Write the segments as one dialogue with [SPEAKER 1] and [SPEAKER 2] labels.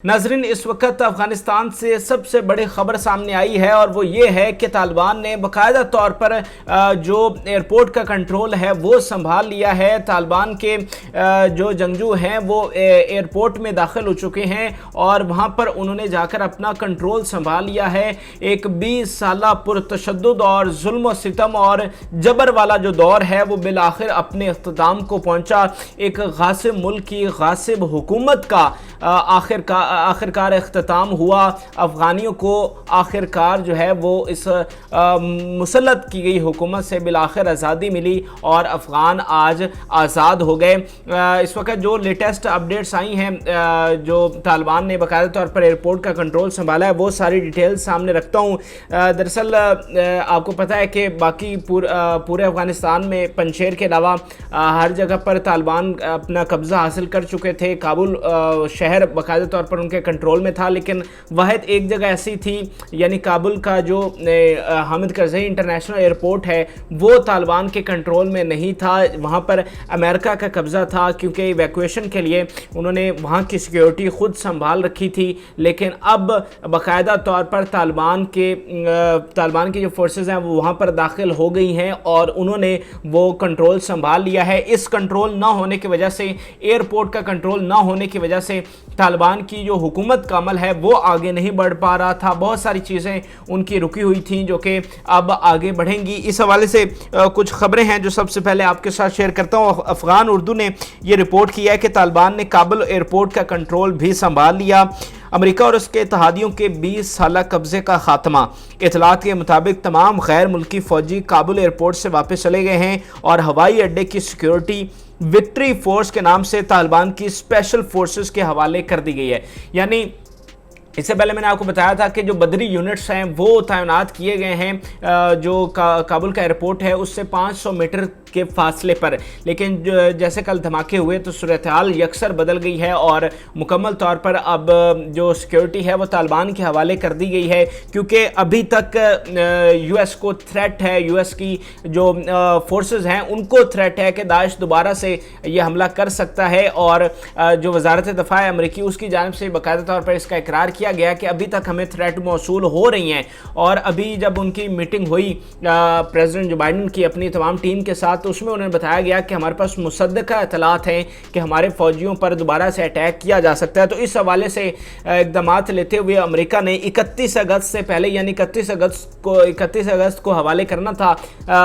[SPEAKER 1] नाजरीन, इस वक्त अफगानिस्तान से सबसे बड़ी खबर सामने आई है और वो ये है कि तालिबान ने बाकायदा तौर पर जो एयरपोर्ट का कंट्रोल है वो संभाल लिया है। तालिबान के जो जंगजू हैं वो एयरपोर्ट में दाखिल हो चुके हैं और वहाँ पर उन्होंने जाकर अपना कंट्रोल संभाल लिया है। एक 20 साला पुरतशद्दुद और जुल्म सितम और जबर वाला जो दौर है वो बिलाखिर अपने इख्तिताम को पहुँचा। एक गासिब मुल्क की गासिब हुकूमत का आखिरकार इख्तिताम हुआ। अफ़गानियों को आखिरकार जो है वो इस मुसल्लत की गई हुकूमत से बिलाखिर आज़ादी मिली और अफ़गान आज आज़ाद हो गए। इस वक्त जो लेटेस्ट अपडेट्स आई हैं, जो तालिबान ने बाकायदा तौर पर एयरपोर्ट का कंट्रोल संभाला है, वो सारी डिटेल्स सामने रखता हूँ। दरअसल आपको पता है कि बाकी पूरे अफ़गानिस्तान में पंजशेर के अलावा हर जगह पर तालिबान अपना कब्ज़ा हासिल कर चुके थे। काबुल शहर बाकायदा तौर पर उनके कंट्रोल में था, लेकिन वाहिद एक जगह ऐसी थी, यानी काबुल का जो हामिद करज़ई इंटरनेशनल एयरपोर्ट है वो तालिबान के कंट्रोल में नहीं था। वहाँ पर अमेरिका का कब्ज़ा था क्योंकि इवैक्यूएशन के लिए उन्होंने वहाँ की सिक्योरिटी ख़ुद संभाल रखी थी। लेकिन अब बाकायदा तौर पर तालिबान की जो फोर्सेस हैं वो वहाँ पर दाखिल हो गई हैं और उन्होंने वो कंट्रोल संभाल लिया है। इस कंट्रोल ना होने की वजह से, एयरपोर्ट का कंट्रोल ना होने की वजह से तालिबान की जो हुकूमत का अमल है वो आगे नहीं बढ़ पा रहा था। बहुत सारी चीज़ें उनकी रुकी हुई थी जो कि अब आगे बढ़ेंगी। इस हवाले से कुछ खबरें हैं जो सबसे पहले आपके साथ शेयर करता हूँ। अफ़गान उर्दू ने ये रिपोर्ट किया है कि तालिबान ने काबुल एयरपोर्ट का कंट्रोल भी संभाल लिया। अमेरिका और उसके इत्तेहादियों के 20 साला कब्जे का खात्मा। इतलात के मुताबिक तमाम गैर मुल्की फ़ौजी काबुल एयरपोर्ट से वापस चले गए हैं और हवाई अड्डे की सिक्योरिटी विक्ट्री फोर्स के नाम से तालिबान की स्पेशल फोर्सेस के हवाले कर दी गई है। यानी इससे पहले मैंने आपको बताया था कि जो बदरी यूनिट्स हैं वो तैनात किए गए हैं जो काबुल का एयरपोर्ट है उससे 500 मीटर के फासले पर, लेकिन जैसे कल धमाके हुए तो सूरत हाल यकसर बदल गई है और मुकम्मल तौर पर अब जो सिक्योरिटी है वो तालिबान के हवाले कर दी गई है। क्योंकि अभी तक यूएस को थ्रेट है, यूएस की जो फोर्सेस हैं उनको थ्रेट है कि दाइश दोबारा से ये हमला कर सकता है और जो वजारत दफ़ा है अमरीकी उसकी जानिब से बाकायदा तौर पर इसका इकरार किया गया कि अभी तक हमें थ्रेट मौसूल हो रही हैं। और अभी जब उनकी मीटिंग हुई प्रेसिडेंट जो बाइडन की अपनी तमाम टीम के साथ, तो उसमें उन्हें बताया गया कि हमारे पास मुसद्दका इतलात हैं कि हमारे फौजियों पर दोबारा से अटैक किया जा सकता है। तो इस हवाले से इक़दामात लेते हुए अमेरिका ने 31 अगस्त से पहले, यानी 31 अगस्त को हवाले करना था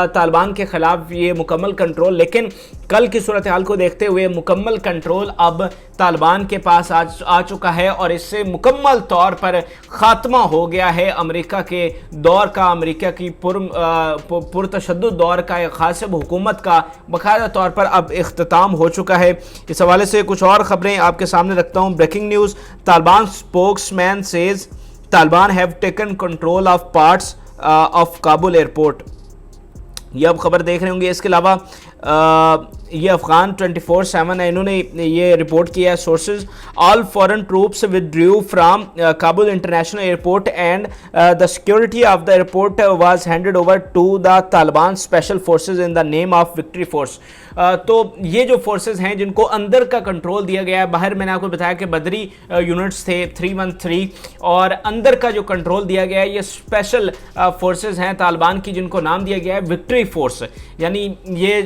[SPEAKER 1] तालिबान के ख़िलाफ़ ये मुकम्मल कंट्रोल। लेकिन कल की सूरत हाल को देखते हुए मुकम्मल कंट्रोल अब तालिबान के पास आ चुका है और इससे मुकम्मल तौर पर ख़ात्मा हो गया है अमेरिका के दौर का, अमेरिका की पुरतशद्दुद दौर का, एक गासिब हुकूमत का बाकायदा तौर पर अब इख्तिताम हो चुका है। इस हवाले से कुछ और ख़बरें आपके सामने रखता हूँ। Breaking news, Taliban spokesman says Taliban have taken control of parts of Kabul airport. ये आप खबर देख रहे होंगे। इसके अलावा ये अफ़गान 24/7 है, इन्होंने ये रिपोर्ट किया है। Sources, all foreign troops withdrew from Kabul international airport and the security of the airport was handed over to the Taliban special forces in the name of victory force. तो ये जो फोर्सेज हैं जिनको अंदर का कंट्रोल दिया गया है, बाहर मैंने आपको बताया कि बदरी यूनिट्स थे 313 और अंदर का जो कंट्रोल दिया गया है ये स्पेशल फोर्सेज हैं तालिबान की, जिनको नाम दिया गया है विक्ट्री फोर्स। यानी ये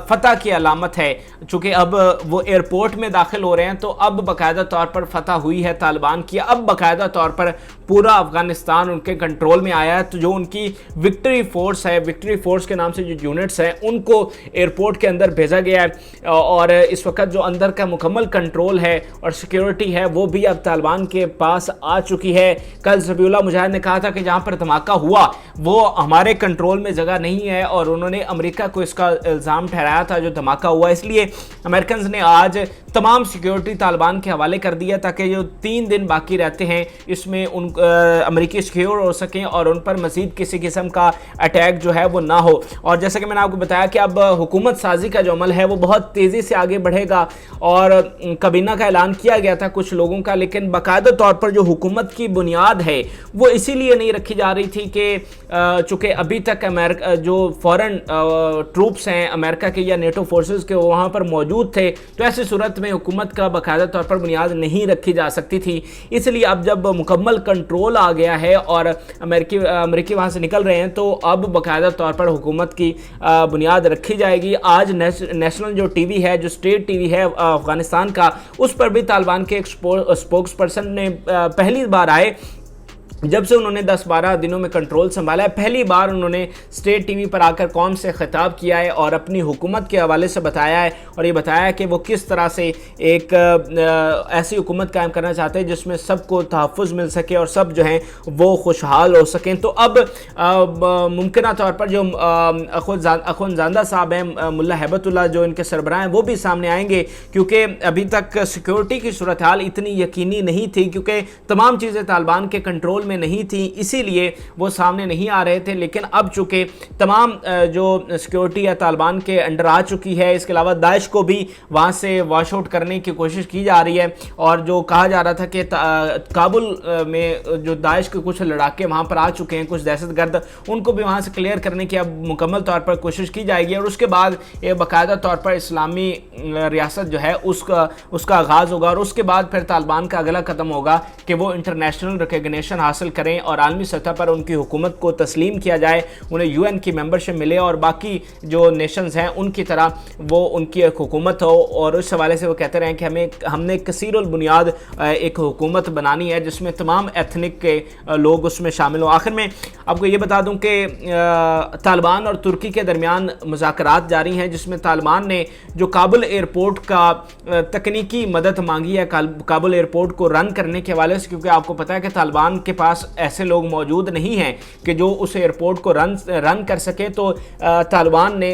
[SPEAKER 1] फतह की अलामत है। चूँकि अब वो एयरपोर्ट में दाखिल हो रहे हैं तो अब बाकायदा तौर पर फतह हुई है तालिबान की। अब बाकायदा तौर पर पूरा अफ़गानिस्तान उनके कंट्रोल में आया है। तो जो उनकी विक्ट्री फोर्स है, विक्ट्री फोर्स के नाम से जो यूनिट्स हैं उनको एयरपोर्ट के अंदर भेजा गया है और इस वक्त जो अंदर का मुकम्मल कंट्रोल है और सिक्योरिटी है वो भी अब तालिबान के पास आ चुकी है। कल ज़बीहुल्लाह मुजाहिद ने कहा था कि जहाँ पर धमाका हुआ वो हमारे कंट्रोल में जगह नहीं है और उन्होंने अमेरिका को इसका इल्ज़ाम ठहराया था जो धमाका हुआ। इसलिए अमेरिकन ने आज तमाम सिक्योरिटी तालिबान के हवाले कर दिया ताकि जो 3 दिन बाकी रहते हैं इसमें अमेरिकी सिक्योर हो सकें और उन पर मज़ीद किसी किस्म का अटैक जो है वो ना हो। और जैसा कि मैंने आपको बताया कि अब हुकूमत साजी का जो अमल है वो बहुत तेज़ी से आगे बढ़ेगा और काबीना का ऐलान किया गया था कुछ लोगों का, लेकिन बाकायदा तौर पर जो हुकूमत की बुनियाद है वो इसीलिए नहीं रखी जा रही थी कि चूँकि अभी तक अमेरिका जो फॉरेन ट्रूप्स हैं अमेरिका के या नेटो फोर्सेस के वहाँ पर मौजूद थे, तो ऐसी सूरत में हुकूमत का बाकायदा तौर पर बुनियाद नहीं रखी जा सकती थी। इसलिए अब जब मुकम्मल कंट्रोल आ गया है और अमेरिकी वहाँ से निकल रहे हैं, तो अब बाकायदा तौर पर हुकूमत की बुनियाद रखी जाएगी। आज नेशनल जो टीवी है, जो स्टेट टीवी है अफ़गानिस्तान का, उस पर भी तालिबान के एक स्पोक्स पर्सन ने पहली बार आए जब से उन्होंने 10-12 दिनों में कंट्रोल संभाला है, पहली बार उन्होंने स्टेट टीवी पर आकर कौम से खिताब किया है और अपनी हुकूमत के हवाले से बताया है, और ये बताया कि वो किस तरह से एक ऐसी हुकूमत कायम करना चाहते हैं जिसमें सबको तहफ़्फ़ुज़ मिल सके और सब जो हैं वो खुशहाल हो सकें। तो अब मुमकिन तौर पर जो अख़ुंज़ादा साहब हैं, मुल्ला हैबतुल्लाह जो इनके सरबराह हैं, वो भी सामने आएंगे, क्योंकि अभी तक सिक्योरिटी की सूरत हाल इतनी यकीनी नहीं थी, क्योंकि तमाम चीज़ें तालिबान के कंट्रोल में नहीं थी, इसीलिए वो सामने नहीं आ रहे थे। लेकिन अब चूँकि तमाम जो सिक्योरिटी है तालिबान के अंडर आ चुकी है, इसके अलावा दाइश को भी वहाँ से वॉश आउट करने की कोशिश की जा रही है, और जो कहा जा रहा था कि काबुल में जो दाइश के कुछ लड़ाके वहाँ पर आ चुके हैं, कुछ दहशतगर्द, उनको भी वहाँ से क्लियर करने की अब मुकम्मल तौर पर कोशिश की जाएगी, और उसके बाद ये बाकायदा तौर पर इस्लामी रियासत जो है उसका आगाज़ होगा, और उसके बाद फिर तालिबान का अगला कदम होगा कि वो इंटरनेशनल रिकग्निशन हासिल करें और आलमी सतह पर उनकी हुकूमत को तस्लीम किया जाए, उन्हें यूएन की मेंबरशिप मिले और बाकी जो नेशंस हैं उनकी तरह वो उनकी एक हुकूमत हो। और उस हवाले से वो कहते रहे कि हमने कसीरुल बुनियाद एक हुकूमत बनानी है जिसमें तमाम एथनिक के लोग उसमें शामिल हों। आखिर में आपको ये बता दूं कि तालिबान और तुर्की के दरमियान मुज़ाकरात जारी हैं, जिसमें तालिबान ने जो काबुल एयरपोर्ट का तकनीकी मदद मांगी है काबुल एयरपोर्ट को रन करने के हवाले से, क्योंकि आपको पता है कि तालिबान के पास ऐसे लोग मौजूद नहीं हैं कि जो उस एयरपोर्ट को रन कर सके। तो तालिबान ने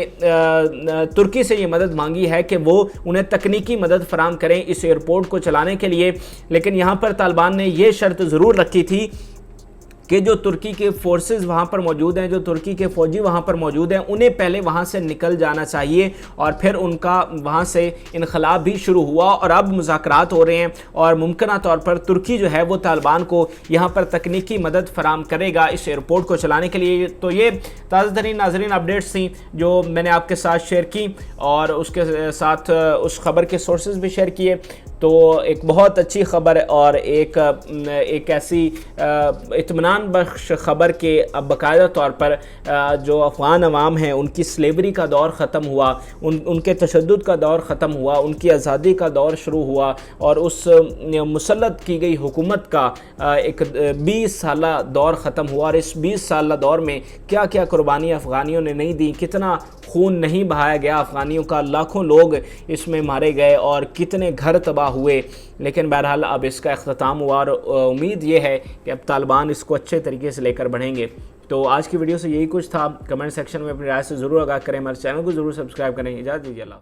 [SPEAKER 1] तुर्की से ये मदद मांगी है कि वो उन्हें तकनीकी मदद फराहम करें इस एयरपोर्ट को चलाने के लिए। लेकिन यहाँ पर तालिबान ने ये शर्त ज़रूर रखी थी कि जो तुर्की के फोर्सेस वहाँ पर मौजूद हैं, जो तुर्की के फ़ौजी वहाँ पर मौजूद हैं, उन्हें पहले वहाँ से निकल जाना चाहिए, और फिर उनका वहाँ से इनखलाब भी शुरू हुआ। और अब मुज़ाकरात हो रहे हैं और मुमकिन तौर पर तुर्की जो है वो तालिबान को यहाँ पर तकनीकी मदद फराहम करेगा इस एयरपोर्ट को चलाने के लिए। तो ये ताज़ा तरीन नाज़रीन अपडेट्स थी जो मैंने आपके साथ शेयर की, और उसके साथ उस खबर के सोर्सेज भी शेयर किए। तो एक बहुत अच्छी खबर और एक ऐसी इत्मीनान बख्श खबर के अब बाकायदा तौर पर जो अफ़गान अवाम हैं उनकी स्लेवरी का दौर ख़त्म हुआ, उनके तशद्दुद का दौर ख़त्म हुआ, उनकी आज़ादी का दौर शुरू हुआ, और उस मुसल्लत की गई हुकूमत का एक 20 साला दौर ख़त्म हुआ। और इस 20 साला दौर में क्या क्या कुर्बानियाँ अफ़गानियों ने नहीं दी, कितना खून नहीं बहाया गया अफ़गानियों का, लाखों लोग इसमें मारे गए और कितने घर तबाह हुए। लेकिन बहरहाल अब इसका इख्तिताम हुआ, और उम्मीद ये है कि अब तालिबान इसको अच्छे तरीके से लेकर बढ़ेंगे। तो आज की वीडियो से यही कुछ था। कमेंट सेक्शन में अपनी राय से ज़रूर आगाह करें, हमारे चैनल को ज़रूर सब्सक्राइब करें। इजाज़त दीजिए, अल्लाह।